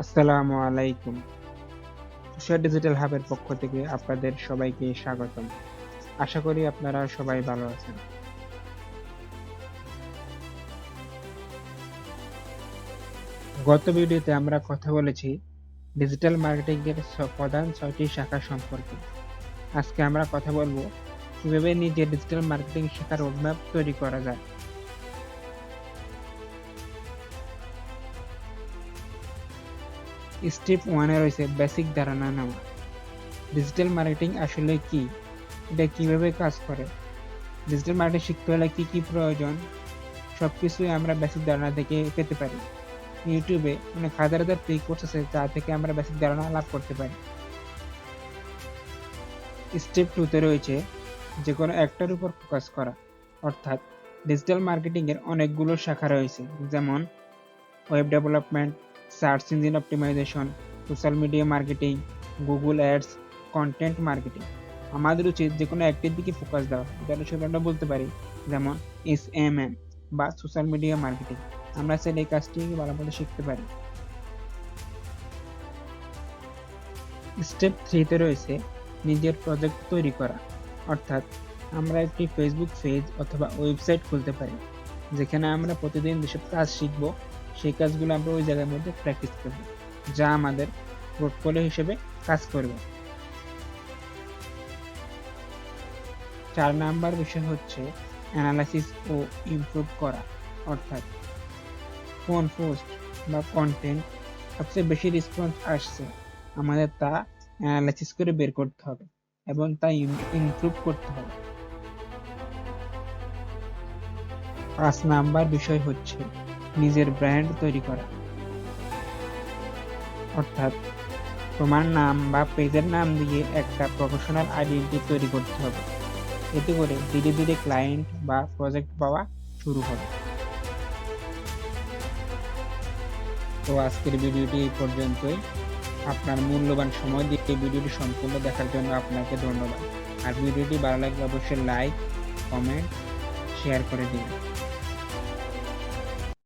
আসসালামু আলাইকুম। তুষার ডিজিটাল হাবের পক্ষ থেকে আপনাদের সবাইকে স্বাগতম। আশা করি আপনারা সবাই ভালো আছেন। গত ভিডিওতে আমরা কথা বলেছি ডিজিটাল মার্কেটিং এর প্রধান ৬টি শাখা সম্পর্কে। আজকে আমরা কথা বলবো কিভাবে নিজে ডিজিটাল মার্কেটিং শেখার রোডম্যাপ তৈরি করা যায়। স্টেপ 1 এ রয়েছে বেসিক ধারণা নেওয়া। ডিজিটাল মার্কেটিং আসলে কি? এটা কিভাবে কাজ করে? ডিজিটাল মার্কেটিং শিখতে হলে কি প্রয়োজন? সবকিছুই আমরা বেসিক ধারণা থেকে পেতে পারি। ইউটিউবে অনেক হাজার হাজার ফ্রি কোর্স আছে যা থেকে আমরা বেসিক ধারণা লাভ করতে পারি। স্টেপ 2 তে রয়েছে যে কোনো একটার উপর ফোকাস করা, অর্থাৎ ডিজিটাল মার্কেটিং এর অনেকগুলো শাখা রয়েছে, যেমন web development, search engine optimisation, social media marketing, Google ads, content marketing. আমাদের উচিত যে কোনো একটির দিকে ফোকাস দেওয়া। উদাহরণস্বরূপ আমরা বলতে পারি যেমন SMM বা সোশ্যাল মিডিয়া মার্কেটিং। আমরা চাইলে এই কাজটি ভালোভাবে শিখতে পারি। স্টেপ 3 তে রয়েছে নিজের প্রজেক্ট তৈরি করা, অর্থাৎ আমরা একটি ফেসবুক পেজ অথবা ওয়েবসাইট খুলতে পারি, যেখানে আমরা প্রতিদিন যেসব কাজ শিখব সেই কাজগুলো আমরা ওই জায়গার মধ্যে প্র্যাকটিস করব, যা আমাদের পোর্টফোলিও হিসেবে কাজ করবে। 4 নাম্বার বিষয় হচ্ছে অ্যানালাইসিস ও ইমপ্রুভ করা, অর্থাৎ কোন পোস্ট বা কন্টেন্ট সবচেয়ে বেশি রেসপন্স আসছে আমাদের তা অ্যানালাইসিস করে বের করতে হবে এবং তা ইমপ্রুভ করতে হবে। 5 নাম্বার বিষয় হচ্ছে নিজের ব্র্যান্ড তৈরি করা, অর্থাৎ তোমার নাম বা পেজের নাম দিয়ে একটা প্রফেশনাল আইডেন্টিটি তৈরি করতে হবে। এতে করে ধীরে ধীরে ক্লায়েন্ট বা প্রজেক্ট পাওয়া শুরু হবে। তো আজকের ভিডিওটি এই পর্যন্তই। আপনার মূল্যবান সময় দিয়ে এই ভিডিওটি সম্পূর্ণ দেখার জন্য আপনাকে ধন্যবাদ। আর ভিডিওটি ভালো লাগলে অবশ্যই লাইক, কমেন্ট, শেয়ার করে দিন।